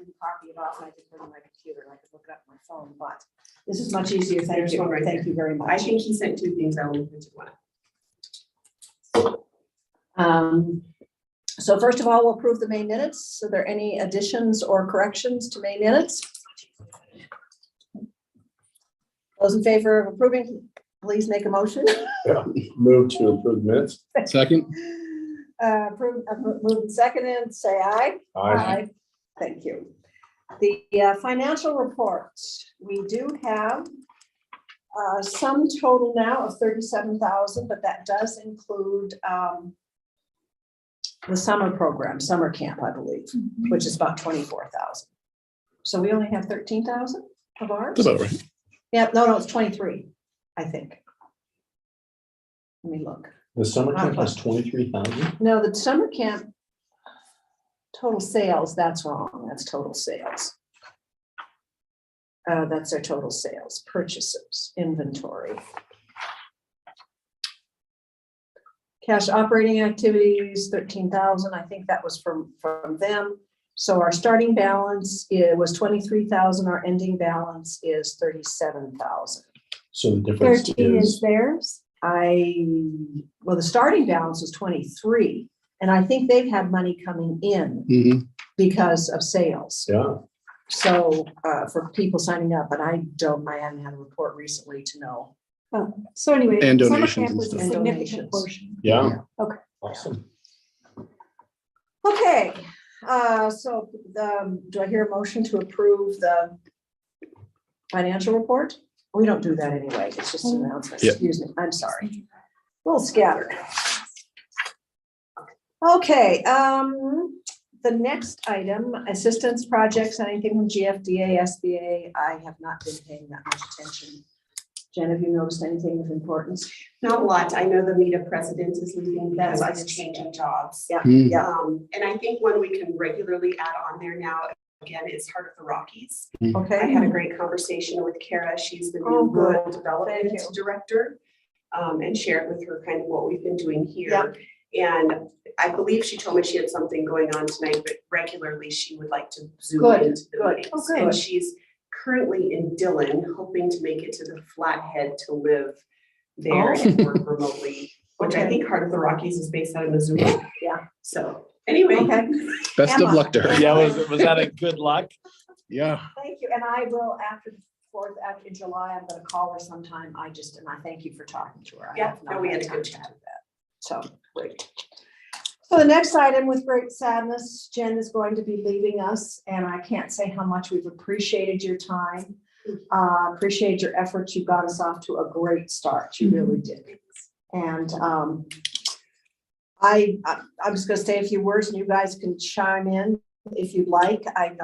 didn't copy it off, and I didn't bring my computer, and I could look it up on my phone, but this is much easier. Thank you. Thank you very much. I think he sent 2 things. I only printed one. So first of all, we'll approve the May minutes. Are there any additions or corrections to May minutes? Those in favor of approving, please make a motion. Yeah. Move to approve minutes. Second. Moved and seconded, say aye. Aye. Thank you. The financial report, we do have some total now of 37,000, but that does include the summer program, summer camp, I believe, which is about 24,000. So we only have 13,000 of ours. That's about right. Yeah, no, it's 23, I think. Let me look. The summer camp has 23,000. No, the summer camp total sales, that's wrong. That's total sales. That's their total sales, purchases, inventory. Cash operating activities, 13,000. I think that was from them. So our starting balance was 23,000. Our ending balance is 37,000. So the difference 13 is is theirs. Well, the starting balance was 23, and I think they've had money coming in Mhm. because of sales. yeah. So for people signing up, but I haven't had a report recently to know. Oh, so anyway, And summer donations camp and was a stuff. And significant donations. portion. Yeah. Okay. Awesome. Okay, so do I hear a motion to approve the financial report? We don't do that anyway. It's just an announcement. Yeah. Excuse me. I'm sorry. A little scattered. Okay, the next item, assistance projects, anything from GFDA, SBA, I have not been paying that much attention. Jen, have you noticed anything of importance? Not a lot. I know the META president is leaving That's- because he's changing jobs. Yeah, Mm. yeah. And I think one we can regularly add on there now, again, is Heart of the Rockies. I Okay. had a great conversation with Kara. She's the Oh, new good. rural development Thank you. director. And shared with her kind of what we've been doing here. And I believe she told me she had something going on tonight, but regularly she would like to zoom Good, into the good. meetings. Oh, good. And she's currently in Dillon, hoping to make it to the Flathead to live there and work remotely, which I Okay. think Heart of the Rockies is based out of Missouri. Yeah. So anyway. Okay, Best of Emma. luck to her. Yeah, was that a good luck? Yeah. thank you. And I will, after in July, I'm gonna call her sometime. I thank you for talking to her. I Yeah, have not no, we had a time good to chat. do that. So, great. So the next item, with great sadness, Jen is going to be leaving us, and I can't say how much we've appreciated your time. Appreciate your efforts. You got us off to a great start. You really did. And I'm just gonna say a few words, and you guys can chime in if you'd like. I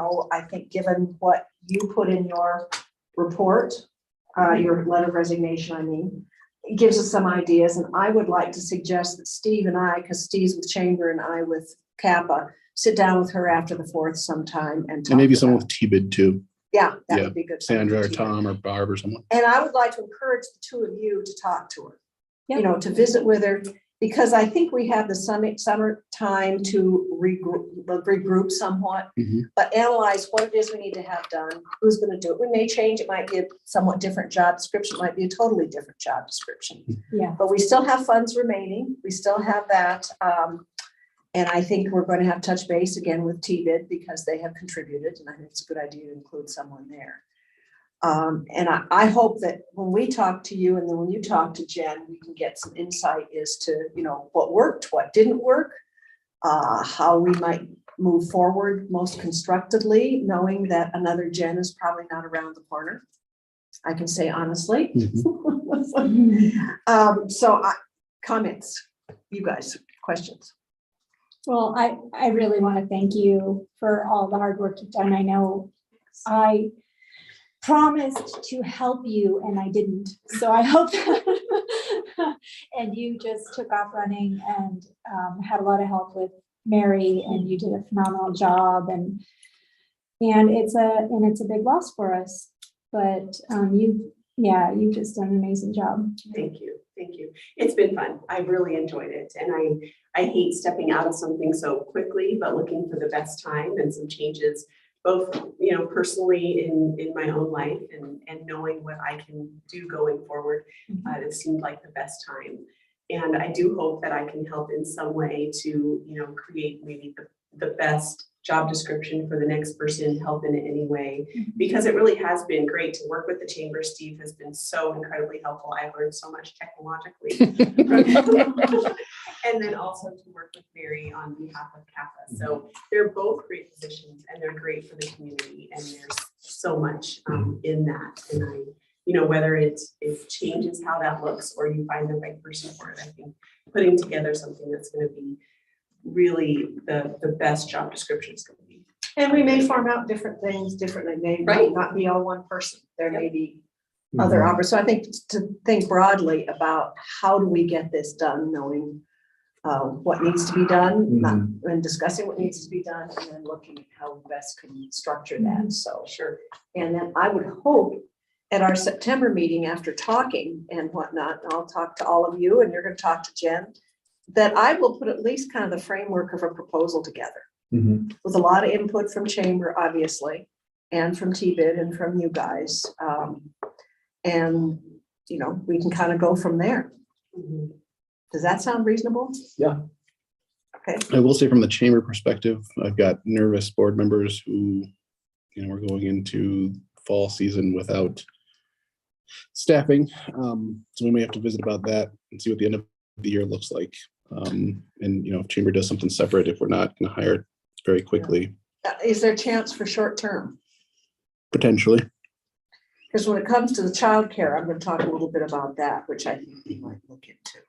think given what you put in your report, your letter of resignation, I mean, it gives us some ideas, and I would like to suggest that Steve and I, because Steve's with Chamber and I with Kappa, sit down with her after the 4th sometime and talk. And maybe someone about- with T-bid too. Yeah, that Yeah, would be good. Sandra or Tom or Barb or someone. And I would like to encourage the two of you to talk to her, Yep. to visit with her, because I think we have the summer time to regroup somewhat, Mhm. but analyze what it is we need to have done, who's going to do it. We may change. It might be a somewhat different job description, it might be a totally different job description. Yeah. But we still have funds remaining. We still have that. And I think we're going to have touch base again with TBID because they have contributed, and I think it's a good idea to include someone there. And I hope that when we talk to you and then when you talk to Jen, we can get some insight as to, what worked, what didn't work, how we might move forward most constructively, knowing that another Jen is probably not around the corner. I can say honestly. Comments, you guys, questions? Well, I really want to thank you for all the hard work you've done. I know I promised to help you and I didn't. So I hope and you just took off running and had a lot of help with Mary, and you did a phenomenal job, and it's a big loss for us. But you've just done an amazing job. Thank you. Thank you. It's been fun. I've really enjoyed it. And I hate stepping out of something so quickly, but looking for the best time and some changes both, personally in my own life and knowing what I can do going forward, it seemed like the best time. And I do hope that I can help in some way to, create maybe the best job description for the next person, help in any way, because it really has been great to work with the chamber. Steve has been so incredibly helpful. I've learned so much technologically. And then also to work with Mary on behalf of CAPA. So they're both great positions and they're great for the community. And there's so much in that. And whether it changes how that looks or you find the right person for it, I think putting together something that's going to be really the best job description is going to be. And we may farm out different things differently. May Right. not be all one person. There may be Mhm. other opportunities. So I think to think broadly about how do we get this done, knowing what needs to be done, and discussing what needs to be done, and then looking at how we best can structure that. So Sure. and then I would hope at our September meeting, after talking and whatnot, and I'll talk to all of you and you're going to talk to Jen, that I will put at least kind of the framework of a proposal together Mhm. with a lot of input from Chamber, obviously, and from TBID and from you guys. And, we can kind of go from there. Mhm. Does that sound reasonable? Yeah. Okay. I will say from the chamber perspective, I've got nervous board members who, we're going into fall season without staffing. So we may have to visit about that and see what the end of the year looks like. And, if chamber does something separate, if we're not going to hire very quickly, Is there a chance for short term? potentially. Because when it comes to the childcare, I'm going to talk a little bit about that, which I think we might look into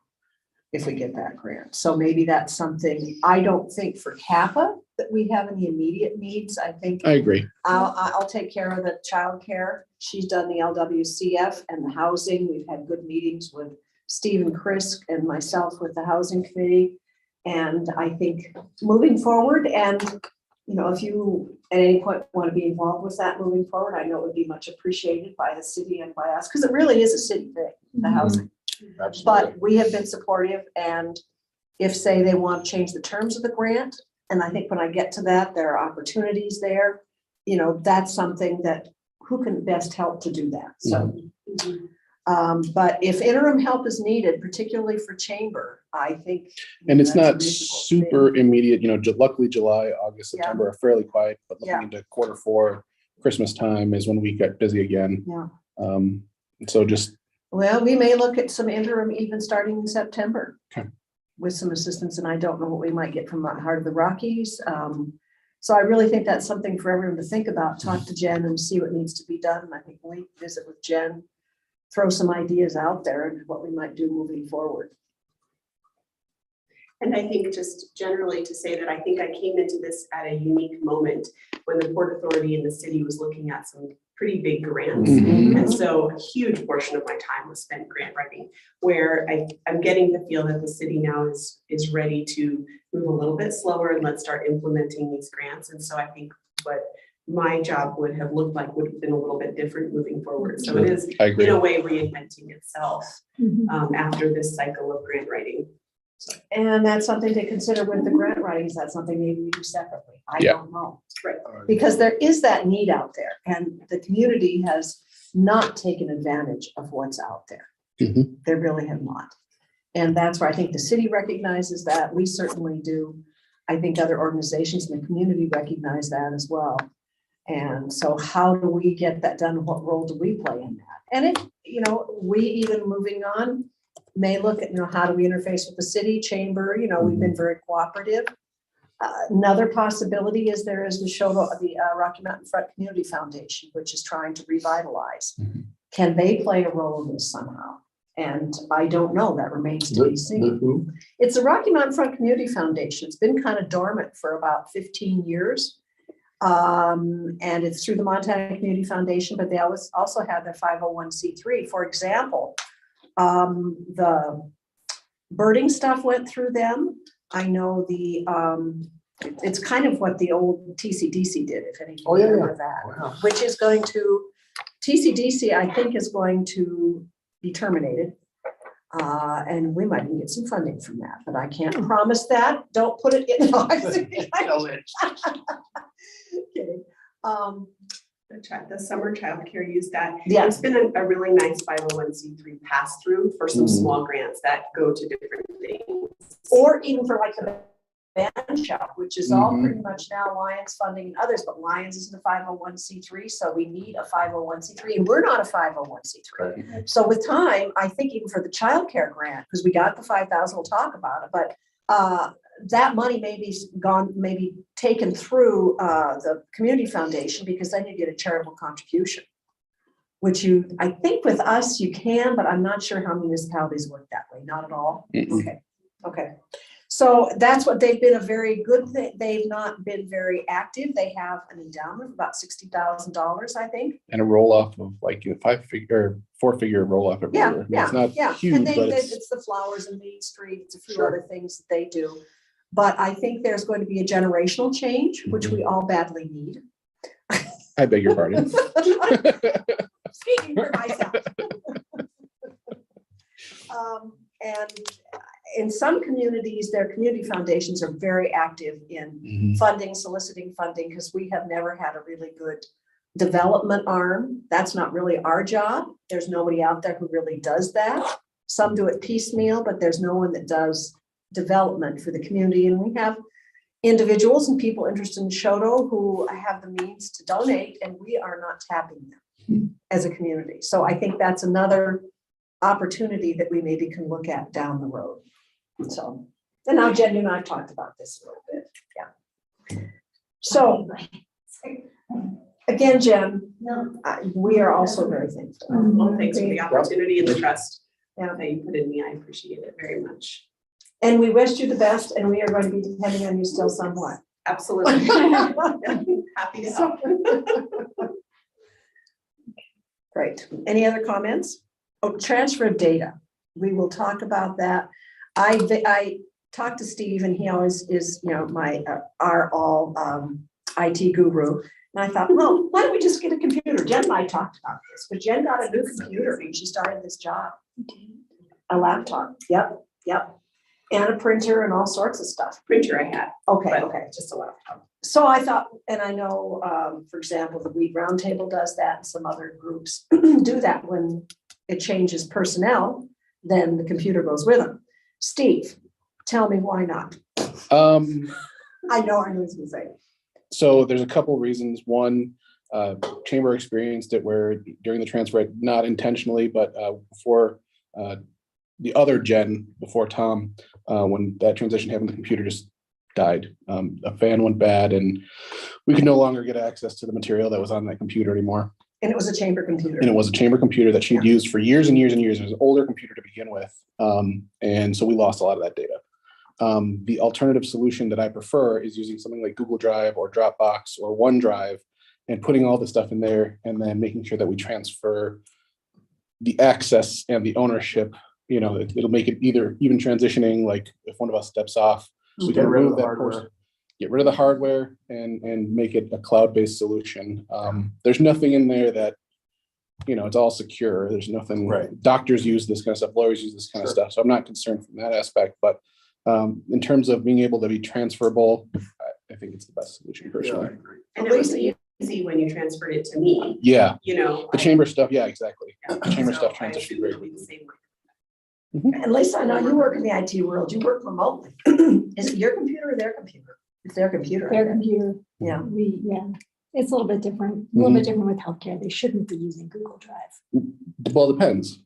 if we get that grant. So maybe that's something, I don't think for CAPA that we have any immediate needs. I think I agree. I'll take care of the childcare. She's done the LWCF and the housing. We've had good meetings with Steve and Chris and myself with the housing committee. And I think moving forward, and if you at any point want to be involved with that moving forward, I know it would be much appreciated by the city and by us, because it really is a city thing, the housing. Absolutely. But we have been supportive, and if, say, they want to change the terms of the grant, and I think when I get to that, there are opportunities there, that's something that who can best help to do that. So, but if interim help is needed, particularly for chamber, I think. And it's that's a not reasonable super thing. immediate, luckily July, August, Yeah. September are fairly quiet, but looking Yeah. into Q4, Christmas time is when we get busy again. Yeah. So just, Well, we may look at some interim even starting in September. Okay. With some assistance, and I don't know what we might get from Heart of the Rockies. So I really think that's something for everyone to think about, talk to Jen and see what needs to be done. And I think we visit with Jen, throw some ideas out there and what we might do moving forward. And I think just generally to say that I think I came into this at a unique moment when the Port Authority and the city was looking at some pretty big grants. Mhm. And so a huge portion of my time was spent grant writing, where I'm getting the feel that the city now is ready to move a little bit slower and let's start implementing these grants. And so I think what my job would have looked like would have been a little bit different moving forward. So it is I agree. in a way reinventing itself Mhm. after this cycle of grant writing. And that's something to consider with the grant writing. Is that something maybe we do separately? I Yeah. don't know. Right. Because there is that need out there, and the community has not taken advantage of what's out there. Mhm. They really have not. And that's where I think the city recognizes that. We certainly do. I think other organizations in the community recognize that as well. And so how do we get that done? What role do we play in that? And it, we even moving on may look at, how do we interface with the city chamber? We've been very cooperative. Another possibility is there is the Choteau, the Rocky Mountain Front Community Foundation, which is trying to revitalize. Mhm. Can they play a role in this somehow? And I don't know, that remains to be seen. Who? It's the Rocky Mountain Front Community Foundation. It's been kind of dormant for about 15 years. And it's through the Montana Community Foundation, but they also have their 501c3. For example, the birding stuff went through them. I know it's kind of what the old TCDC did, if any of you Oh, yeah, remember yeah. that, Wow. which is going to, TCDC, I think, is going to be terminated. And we might even get some funding from that, but I can't promise that. Don't put it in. No, I'm kidding. Kidding. The summer childcare use that. Yeah. It's been a really nice 501c3 pass through for some small grants that go to different things. Or even for like the band shop, which is all pretty much now Lions funding and others, but Lions isn't a 501c3, so we need a 501c3, and we're not a 501c3. So with time, I think even for the childcare grant, because we got the 5,000, we'll talk about it, but that money may be gone, maybe taken through the community foundation, because then you get a charitable contribution, which I think with us you can, but I'm not sure how municipalities work that way. Not at all. Okay. So that's what they've been a very good thing. They've not been very active. They have an endowment of about $60,000, I think. And a roll off of like a 4-figure roll off every year. I mean, it's not huge, And but it's the flowers in Main Street. It's a few other things that they do. But I think there's going to be a generational change, which we all badly need. I beg your pardon. Speaking for myself. And in some communities, their community foundations are very active in funding, soliciting funding, because we have never had a really good development arm. That's not really our job. There's nobody out there who really does that. Some do it piecemeal, but there's no one that does development for the community. And we have individuals and people interested in Choteau who have the means to donate, and we are not tapping them as a community. So I think that's another opportunity that we maybe can look at down the road. So, and now Jen, you and I have talked about this a little bit. Yeah. So again, Jen, we are also very thankful. Well, thanks for the opportunity and the trust that you put in me. I appreciate it very much. And we wish you the best, and we are going to be depending on you still somewhat. Absolutely. Happy to help. Great. Any other comments? Oh, transfer of data. We will talk about that. I talked to Steve, and he always is, my our all IT guru. And I thought, well, why don't we just get a computer? Jen and I talked about this, but Jen got a new computer when she started this job. A laptop. Yep. And a printer and all sorts of stuff. Printer I had. Okay. Just a laptop. So I thought, and I know, for example, the Wheat Roundtable does that, and some other groups do that. When it changes personnel, then the computer goes with them. Steve, tell me why not? I know I was going to say. So there's a couple reasons. One, Chamber experienced it where during the transfer, not intentionally, but before the other Jen, before Tom, when that transition happened, the computer just died. A fan went bad, and we could no longer get access to the material that was on that computer anymore. And it was a Chamber computer. And it was a Chamber computer that she'd used for years and years and years. It was an older computer to begin with. And so we lost a lot of that data. The alternative solution that I prefer is using something like Google Drive or Dropbox or OneDrive and putting all the stuff in there, and then making sure that we transfer the access and the ownership. It'll make it even transitioning, like if one of us steps off, we can remove that person, get rid of the hardware, and make it a cloud-based solution. There's nothing in there that, it's all secure. There's nothing, doctors use this kind of stuff, lawyers use this kind of stuff. So I'm not concerned from that aspect, but in terms of being able to be transferable, I think it's the best solution personally. And it was easy when you transferred it to me. Yeah. The Chamber stuff. Yeah, exactly. The Chamber stuff transitioned very quickly. And Lisa, I know you work in the IT world. You work remotely. Is it your computer or their computer? It's their computer. Their computer. Yeah. It's a little bit different. A little bit different with healthcare. They shouldn't be using Google Drive. Well, depends.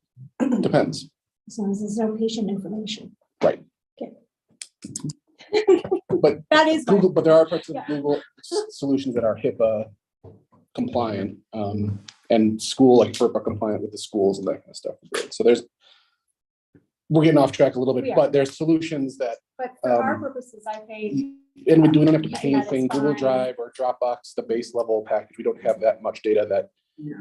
Depends. As long as there's no patient information. Right. Okay. But that is Google, but there are parts of Google solutions that are HIPAA compliant, and school, like FERPA compliant with the schools and that kind of stuff. So we're getting off track a little bit, but there's solutions that. But for our purposes, I paid. And we don't have to pay And that is anything. Google fine. Drive or Dropbox, the base level package, we don't have that much data that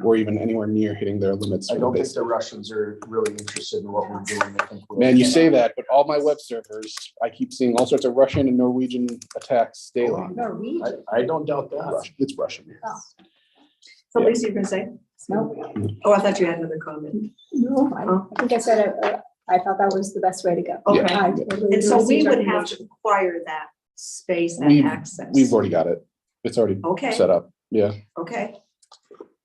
we're even anywhere near hitting their limits. I don't think the Russians are really interested in what we're doing. I think Man, you say that, but all my web servers, I keep seeing all sorts of Russian and Norwegian attacks daily. Norwegian. I don't doubt that. It's Russian. So Lisa, you're going to say? No. Oh, I thought you had another comment. No, I think I said I thought that was the best way to go. Okay. I did. And so we would have to acquire that space and access. We've already got it. It's already Okay. set up. Yeah, Okay.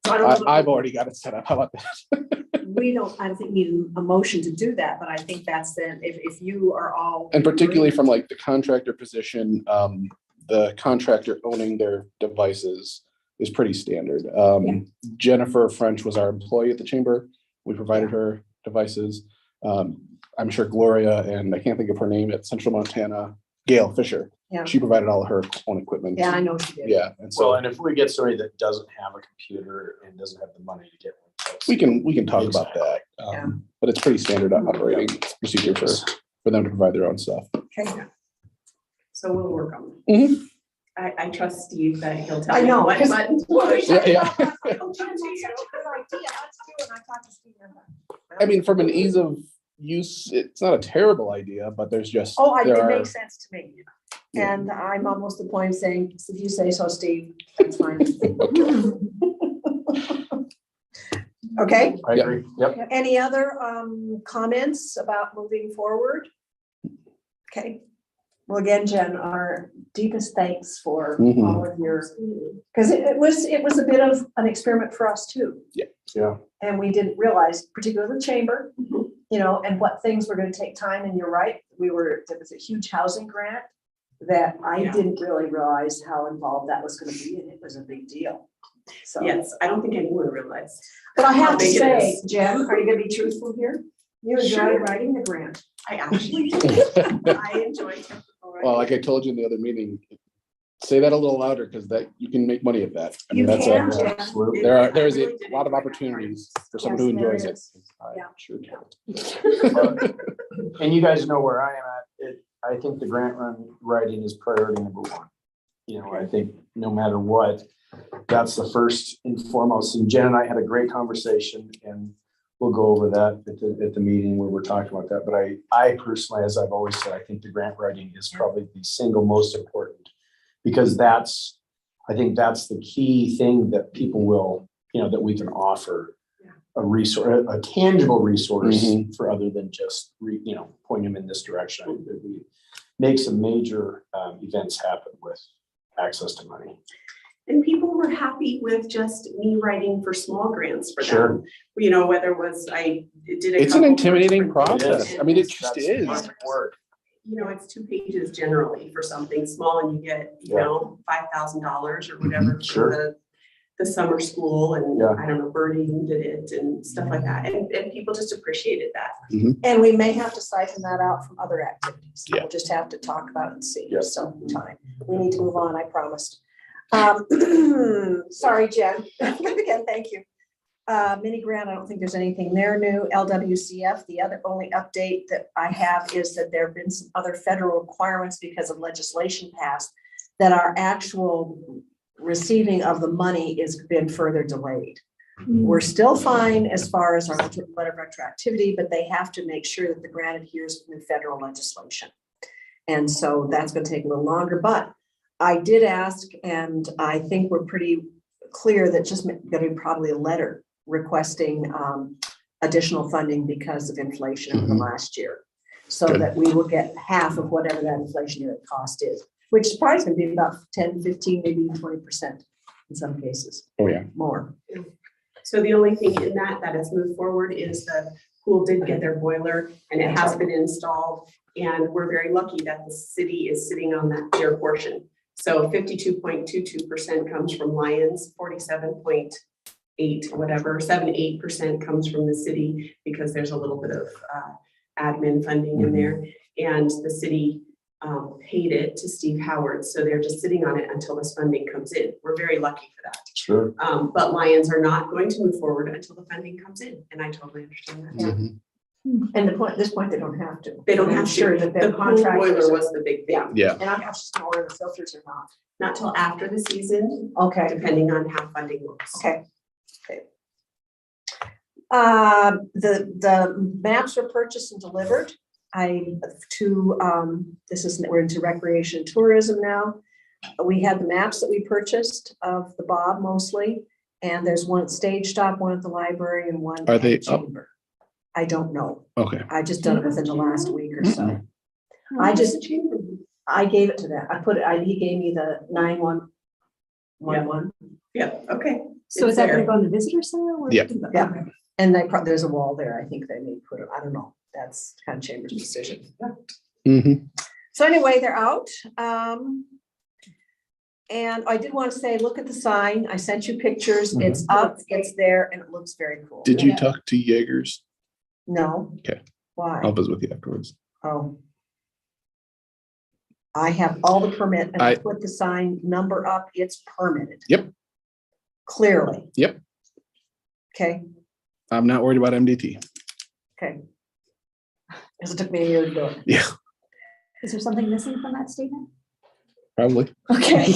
So I don't know. I've already got it set up. How about that? We don't, I don't think need a motion to do that, but I think that's then, if you are all. And particularly from like the contractor position, the contractor owning their devices is pretty standard. Jennifer French was our employee at the chamber. We provided her devices. I'm sure Gloria, and I can't think of her name, at Central Montana, Gail Fisher. Yeah. She provided all of her own equipment. Yeah, I know she did. Yeah, and Well, so and if we get somebody that doesn't have a computer and doesn't have the money to get one. that's- we can talk about that. Yeah. But it's pretty standard operating procedure for them to provide their own stuff. Okay. So we'll work on Mhm. it. I trust Steve that he'll tell I me know, what 'cause- button to Well, push. Yeah. I I mean, from an ease of use, it's not a terrible idea, but there's just. Oh, there it are- makes sense to me. Yeah. And I'm almost at the point of saying, if you say so, Steve, that's fine. Okay, I agree. Yep. any other comments about moving forward? Okay, well, again, Jen, our deepest thanks for Mhm. all of your, because it was a bit of an experiment for us too. Yeah. And we didn't realize, particularly the chamber, you know, and what things were gonna take time, and you're right, there was a huge housing grant that I Yeah. didn't really realize how involved that was gonna be, and it was a big deal. So. Yes, I don't think anyone realized. But I have How to big it say, is. Jen, are you gonna be truthful here? You Sure. enjoyed writing the grant. I actually did. I enjoyed technical Well, like writing. I told you in the other meeting, say that a little louder, because that, you can make money at that. I mean, You that's can, a, Jen. Absolutely. there is I a really did lot of enjoy that opportunities for someone Yes, who there enjoys it. is. I Yeah. sure can. And you guys know where I am at. I think the grant writing is priority number one. You know, I think no matter what, that's the first and foremost. And Jen and I had a great conversation, and we'll go over that at the meeting where we're talking about that. But I personally, as I've always said, I think the grant writing is probably the single most important, because I think that's the key thing that people will, you know, that we can offer a resource, a tangible resource Mhm. for other than just, point them in this direction. I think that we make some major events happen with access to money. And people were happy with just me writing for small grants for Sure. them. You know, whether it was, I did a It's an couple for intimidating different things, process. and I mean, it it's- just That's is. perfect work. You know, it's 2 pages generally for something small, and you get, $5,000 or whatever for Sure. the summer school, and Yeah. I don't know, Birdie did it and stuff like that, and people just appreciated that. And we may have to siphon that out from other activities. Yeah. We'll just have to talk about it and see. Yeah. So time. We need to move on, I promised. Sorry, Jen. Again, thank you. Mini grant, I don't think there's anything there new. LWCF, the only update that I have is that there have been some other federal requirements because of legislation passed that our actual receiving of the money has been further delayed. We're still fine as far as our letter of retroactivity, but they have to make sure that the grant adheres to the federal legislation. And so that's gonna take a little longer, but I did ask, and I think we're pretty clear that just gonna be probably a letter requesting additional funding because of inflation over the Mhm. last year. So Good. that we will get half of whatever that inflationary cost is, which is probably gonna be about 10, 15, maybe even 20% in some cases, Oh, yeah. more. So the only thing in that has moved forward is the pool did get their boiler, and it has been installed. And we're very lucky that the city is sitting on their portion. So 52.22% comes from Lions, 47.8, whatever, 7-8% comes from the city, because there's a little bit of admin funding in there. And the city paid it to Steve Howard, so they're just sitting on it until this funding comes in. We're very lucky for that. Sure. But Lions are not going to move forward until the funding comes in, and I totally understand that. Mhm. And at this point, they don't have to. They don't And I'm have to. sure that The their pool contractors. boiler was the big thing. Yeah. Yeah. And I'm not just gonna order the filters or not. Not till after the season, Okay, depending on how funding works. okay. The maps were purchased and delivered. We're into recreation and tourism now. We had the maps that we purchased of the Bob mostly, and there's one at Stage Stop, one at the library, and one Are at they the up? chamber. I don't know. Okay. I just done it within the last week or so. Mhm. I gave it to them. He gave me the 9-1, one. Yeah, okay. So It's is that gonna there. go in the visitor center? or- Yeah. Yeah. Okay. And there's a wall there. I think they may put it, I don't know. That's kind of Chamber's decision. Mhm. So anyway, they're out. And I did want to say, look at the sign. I sent you pictures. It's up, it's there, and it looks very cool. Did you Yeah. talk to Jaegers? No. Okay. Why? I'll visit with you afterwards. Oh. I have all the permit and I I- put the sign number up. It's permitted. Yep. Clearly. Yep. Okay, I'm not worried about MDT. okay. Because it took me a year to do it. Yeah, Is there something missing from that statement? probably. Okay.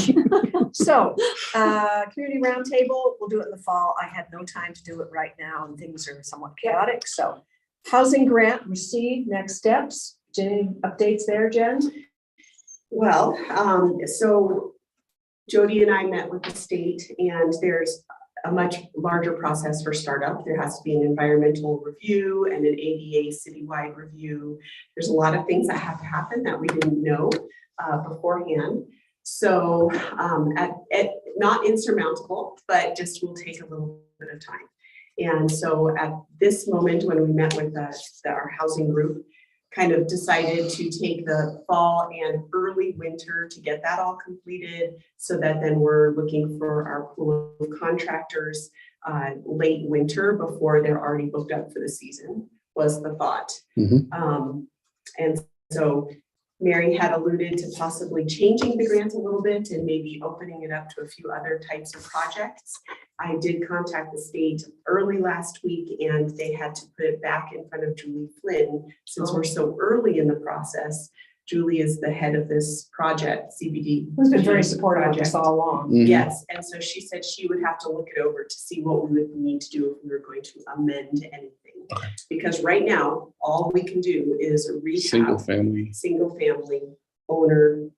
So, community roundtable, we'll do it in the fall. I had no time to do it right now and things are somewhat chaotic, so. Housing grant received, next steps. Any updates there, Jen? Well, so Jody and I met with the state and there's a much larger process for startup. There has to be an environmental review and an ADA citywide review. There's a lot of things that have to happen that we didn't know beforehand. So not insurmountable, but just will take a little bit of time. And so at this moment, when we met with our housing group, kind of decided to take the fall and early winter to get that all completed so that then we're looking for our pool of contractors late winter before they're already booked up for the season was the thought. Mhm. And so Mary had alluded to possibly changing the grant a little bit and maybe opening it up to a few other types of projects. I did contact the state early last week and they had to put it back in front of Julie Flynn. Since we're so early in the process, Julie is the head of this project, CBD. Who's been very supportive of project. us all along. Mhm. Yes, and so she said she would have to look it over to see what we would need to do if we were going to amend anything. Okay. Because right now, all we can do is Single rehab family single family owner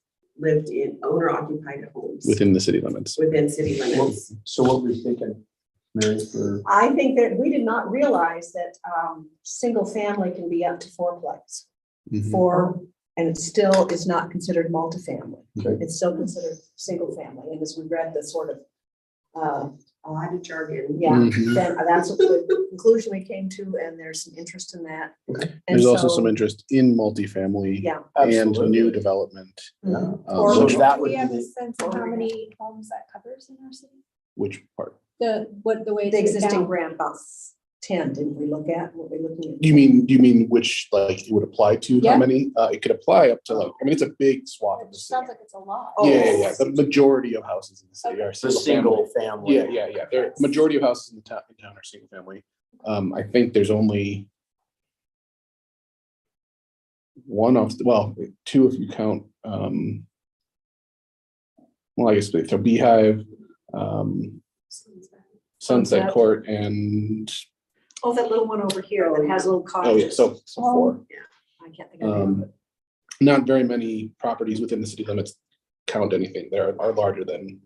occupied homes within the city limits. within city limits. So what were you thinking, Mary, for? I think that we did not realize that, single family can be up to fourplex. Mhm. And it still is not considered multifamily. Okay. It's still considered single family. And as we read the sort of, A lot of jargon. yeah, Mhm. then that's the conclusion we came to, and there's some interest in that. Okay. And There's also so, some interest in multifamily Yeah. and Absolutely. new development. Mhm. Or So Which that would we be have a the, sense of how many homes that covers in our city? which part? The way The it's existing down. grant, about 10, didn't we look at, what we're looking at? Do you mean which, like, it would apply to? Yeah. How many? It could apply up to, like, I mean, it's a big swath of It the city. sounds like it's a lot. Oh, Yeah. The majority of houses in the city are the single family. single family. Yeah. The majority of houses in town are single family. I think there's only two if you count, well, I guess they throw Beehive, Sunset Court, and, Oh, that little one over here that has little oh yeah, cottages. so four. I can't think of the name of it. Not very many properties within the city limits count anything. They are larger than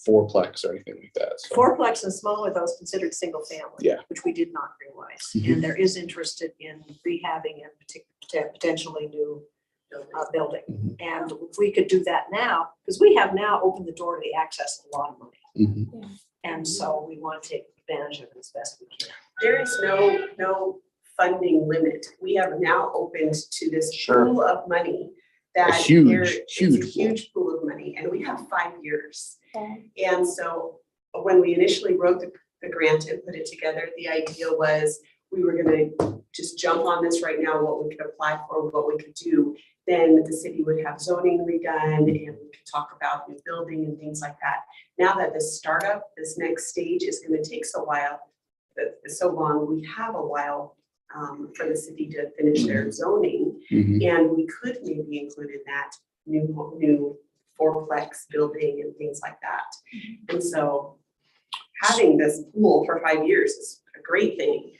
fourplex or anything like that. So. Fourplex and smaller, those considered single family. Yeah. Which we did not realize. Mhm. And there is interest in rehabbing and potentially new building. Mhm. And if we could do that now, because we have now opened the door to the access to a lot of money. Mhm. And so we want to take advantage of it as best we can. There is no funding limit. We have now opened to this Sure. pool of money that huge, there is huge a pool. huge pool of money, and we have 5 years. Okay. And so when we initially wrote the grant and put it together, the idea was we were gonna just jump on this right now, what we could apply for, what we could do. Then the city would have zoning redone and we could talk about new building and things like that. Now that this startup, this next stage is gonna take so long, we have a while for the city to finish their zoning. Mhm. And we could maybe include in that new fourplex building and things like that. And so having this pool for 5 years is a great thing.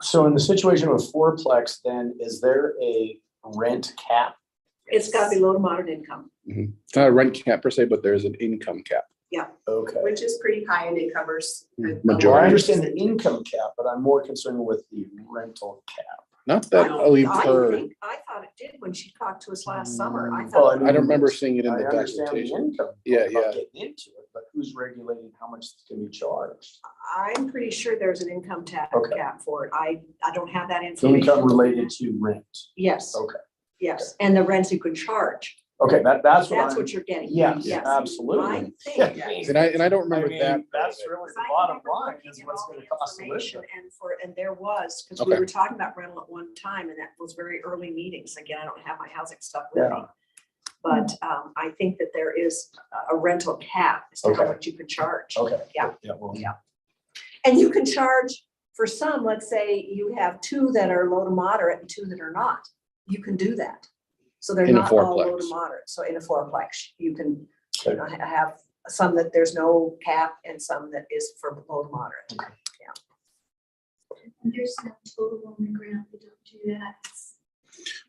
So in the situation with fourplex, then is there a rent cap? It's got to be low to moderate income. It's not a rent cap per se, but there's an income cap. Okay. Which is pretty high and it covers. Majority. Well, I understand the income cap, but I'm more concerned with the rental cap. Not that we've heard. I thought it did when she talked to us last summer. I Well, thought. mean, I don't remember seeing it in I the understand the documentation. income. Yeah, about yeah. Getting into it, but who's regulating how much can be charged? I'm pretty sure there's an income tax Okay. cap for it. I don't have that So income information. related to rent. Yes, Okay, yes, and the rents you could charge. okay, that's That's what I'm, what you're getting. yes, Yes. absolutely. I think. And I don't remember I mean, that. that's really the I bottom remember line looking is at what's all gonna the cost to live information there. And there was, because we Okay. were talking about rental at one time, and that was very early meetings. Again, I don't have my housing stuff with me. Yeah. But I think that there is a rental cap as to how Okay. much you could charge. Okay. Yeah. Yeah, well, Yeah. And you can charge for some, let's say you have two that are low to moderate and two that are not. You can do that. So they're In a not all low fourplex. to moderate. So in a fourplex, you can, Okay. have some that there's no cap and some that is for low to moderate. There's no total on the ground, we don't do that.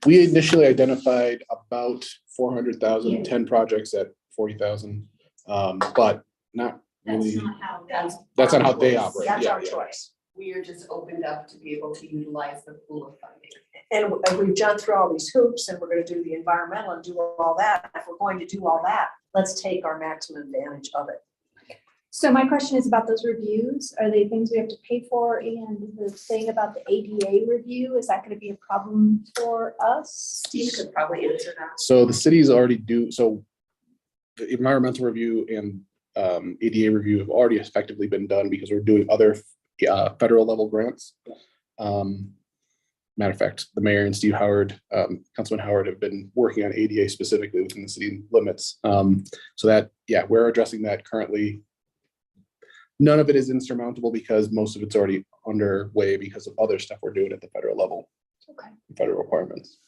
We initially identified about 400,000, 10 projects at 40,000. But not That's really, not how That's that's not how they our choice. operate. That's Yeah, our yeah. choice. We are just opened up to be able to utilize the pool of funding. And we've jumped through all these hoops and we're gonna do the environmental and do all that. If we're going to do all that, let's take our maximum advantage of it. So my question is about those reviews. Are they things we have to pay for? And the thing about the ADA review, is that gonna be a problem for us? Steve could probably answer that. So the cities already do, so the environmental review and ADA review have already effectively been done because we're doing other federal level grants. Matter of fact, the mayor and Steve Howard, Councilman Howard have been working on ADA specifically within the city limits. So that, yeah, we're addressing that currently. None of it is insurmountable because most of it's already underway because of other stuff we're doing at the federal level, Okay. federal requirements.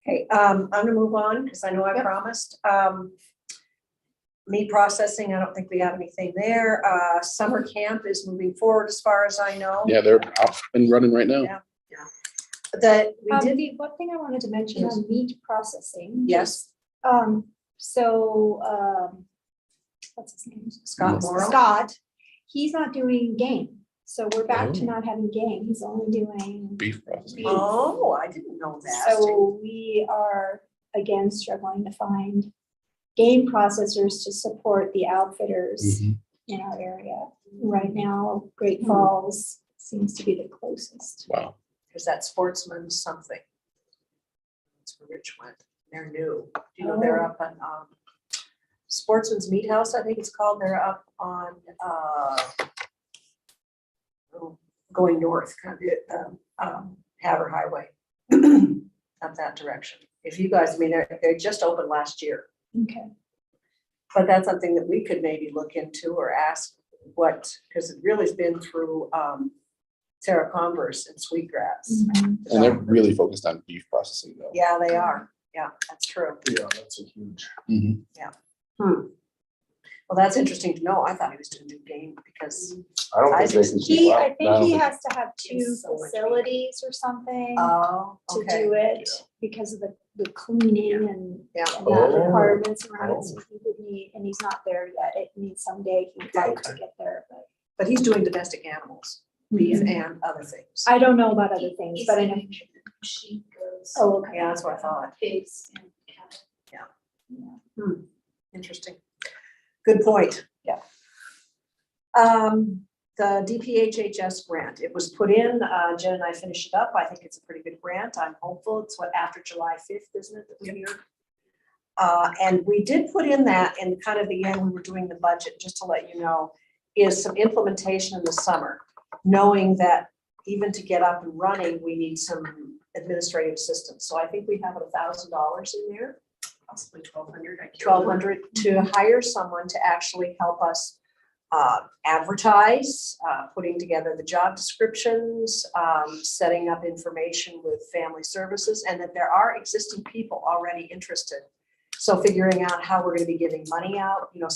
Okay, I'm gonna move on because I know I promised. Meat processing, I don't think we have anything there. Summer camp is moving forward as far as I know. Yeah, they're up and running right now. Yeah. That we did, The one thing I wanted to mention Yes. on meat processing. yes, What's his name? Scott Morrow. Scott, he's not doing game. So we're back to Oh. not having game. He's only doing. Beef processing. Oh, I didn't know that. So we are again struggling to find game processors to support the outfitters Mhm. in our area. Right now, Great Hmm. Falls seems to be the closest. Wow. Is that Sportsman something? That's where Rich went. They're new. You know, they're up on, Sportsman's Meat House, I think it's called. They're up on, going north, kind of, Haver Highway. Up that direction. If you guys, I mean, they just opened last year, Okay. but that's something that we could maybe look into or ask what, because it really has been through, Sarah Converse and Sweetgrass. Mhm. And they're really focused on beef processing though. Yeah, they are. Yeah, that's true. Yeah, that's a huge. Mhm. Well, that's interesting to know. I thought he was doing game because, I don't think they can keep up. I think don't he think- has to have two It's so much bigger. facilities or something oh, to okay. do it because of the cleaning and Yeah. and that Oh. requirements around it. So he would need, and he's not there yet. It means someday he'd like to get there, but. But he's doing domestic animals, beef and other things. I don't know about other things, He's but I know. doing sheep, goats, Oh, okay. Yeah, that's what I thought. pigs and cattle. Interesting. Good point. Yeah. The DPHHS grant, it was put in, Jen and I finished it up. I think it's a pretty good grant. I'm hopeful. It's what, after July 5th, isn't it, that we hear? And we did put in that in kind of the end, we were doing the budget, just to let you know, is some implementation in the summer, knowing that even to get up and running, we need some administrative assistance. So I think we have $1,000 in there. Possibly 1,200. I can't 1,200 to hire someone to actually help us advertise, putting together the job descriptions, setting up information with family services, and that there are existing people already interested. So figuring out how we're going to be giving money out, you know,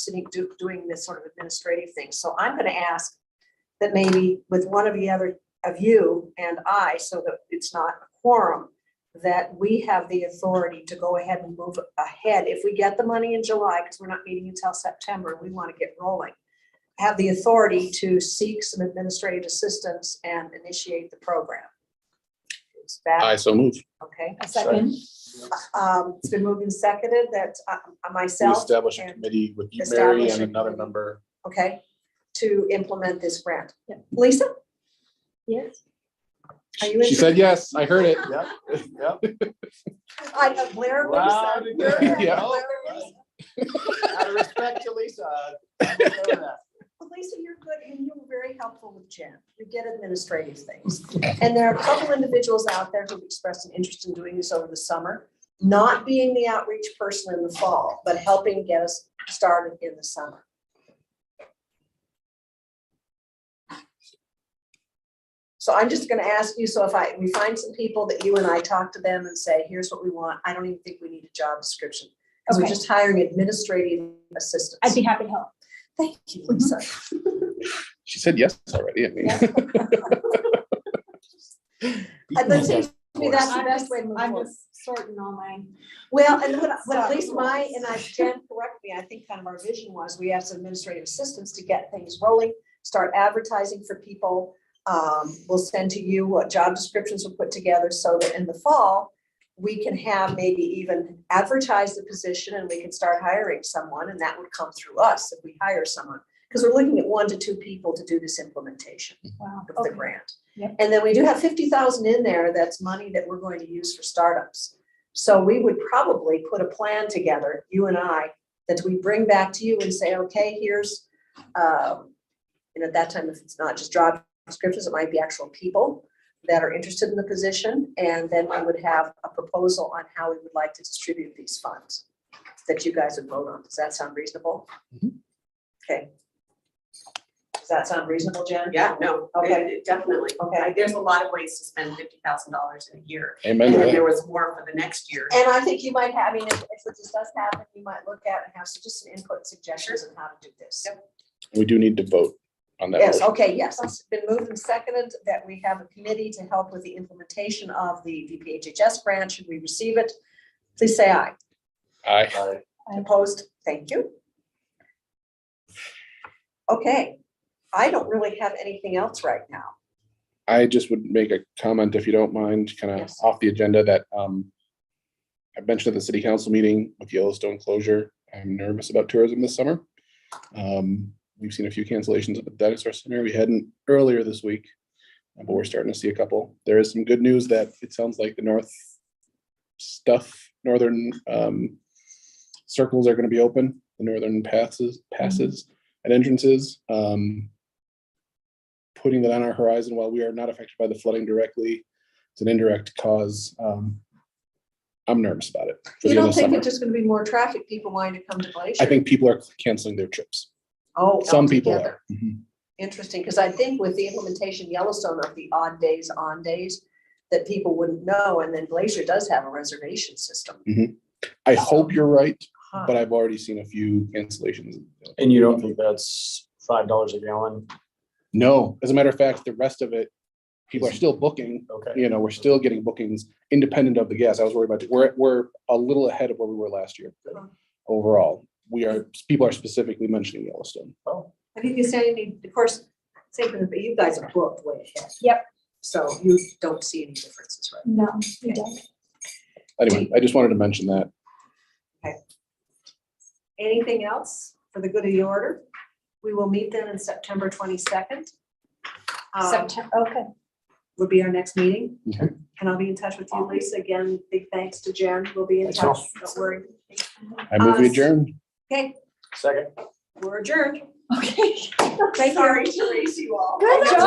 doing this sort of administrative thing. So I'm going to ask that maybe with one of the other of you and I, so that it's not a quorum, that we have the authority to go ahead and move ahead. If we get the money in July, because we're not meeting until September, and we want to get rolling, have the authority to seek some administrative assistance and initiate the program. items. Back, I so move. okay. A second. It's been moved and seconded that We myself, establish a and- committee with you, Establish Mary, a and another committee. member. okay, to implement this grant. Yep. Lisa, Yes. are you She said yes, I heard it. Yep, yep. I know Blair. Loud and clear. Yeah. Out of respect to Lisa. I'm okay with that. Well, Lisa, you're good and you were very helpful with Jen. You get administrative things. And there are a couple individuals out there who've expressed an interest in doing this over the summer, not being the outreach person in the fall, but helping get us started in the summer. So I'm just gonna ask you, so if we find some people that you and I talk to them and say, here's what we want, I don't even think we need a job description. Because we're Okay. just hiring administrative assistants. I'd be happy to help. Thank you, Lisa. She said yes already. I mean, And that seems to me that's the best way to move I'm forward. just sorting all mine. Well, and what at Stop. least Jen, correct me, I think kind of our vision was, we have some administrative assistants to get things rolling, start advertising for people. We'll send to you what job descriptions we'll put together so that in the fall, we can have maybe even advertise the position and we can start hiring someone, and that would come through us if we hire someone. Because we're looking at 1 to 2 people to do this implementation Wow. of the Okay. grant. Yep. And then we do have 50,000 in there, that's money that we're going to use for startups. So we would probably put a plan together, you and I, that we bring back to you and say, okay, here's, at that time, if it's not just job descriptions, it might be actual people that are interested in the position. And then we would have a proposal on how we would like to distribute these funds that you guys would vote on. Does that sound reasonable? Mhm. Okay. Does that sound reasonable, Jen? Yeah, no, Okay. definitely. Okay. There's a lot of ways to spend $50,000 in a year. amen And to then that. there was more for the next year. And I think you might have, if this does happen, you might look at and have just some input suggestions on how to do this. We do need to vote on that. Yes, motion. okay, yes, it's been moved and seconded that we have a committee to help with the implementation of the VPHHS grant. Should we receive it? Please say aye. Aye. Aye. Opposed? Thank you. Okay, I don't really have anything else right now. I just would make a comment, if you don't mind, kind of Yes. off the agenda that I mentioned at the city council meeting with Yellowstone closure. I'm nervous about tourism this summer. We've seen a few cancellations at the dinosaur center. We hadn't earlier this week, but we're starting to see a couple. There is some good news that it sounds like the northern circles are going to be open, the northern passes and entrances. Putting that on our horizon while we are not affected by the flooding directly. It's an indirect cause. I'm nervous about it. for You the end don't of think summer. it's just gonna be more traffic, people wanting to come to Glacier? I think people are canceling their trips. Oh, Some people altogether. are. Mhm. Interesting, because I think with the implementation Yellowstone of the odd days, on days, that people wouldn't know, and then Glacier does have a reservation system. I hope you're right, Huh. but I've already seen a few cancellations. And you don't think that's $5 a gallon? No, as a matter of fact, the rest of it, people are still booking. Okay. We're still getting bookings independent of the gas. I was worried about it. We're a little ahead of where we were last year. Overall, people are specifically mentioning Yellowstone. Oh, I think you say, of course, same thing, but you guys are booked way ahead. Yep. So you don't see any differences, right? No, you don't. Anyway, I just wanted to mention that. Anything else for the good of the order? We will meet then on September 22nd. September, okay. Would be our next meeting. Okay. And I'll be in touch with you, Lisa. Again, big thanks to Jen. We'll be in Thanks, touch. all. Don't worry. I move we adjourn. Okay, second. we're adjourned. Okay. Thank you. Sorry, Teresa.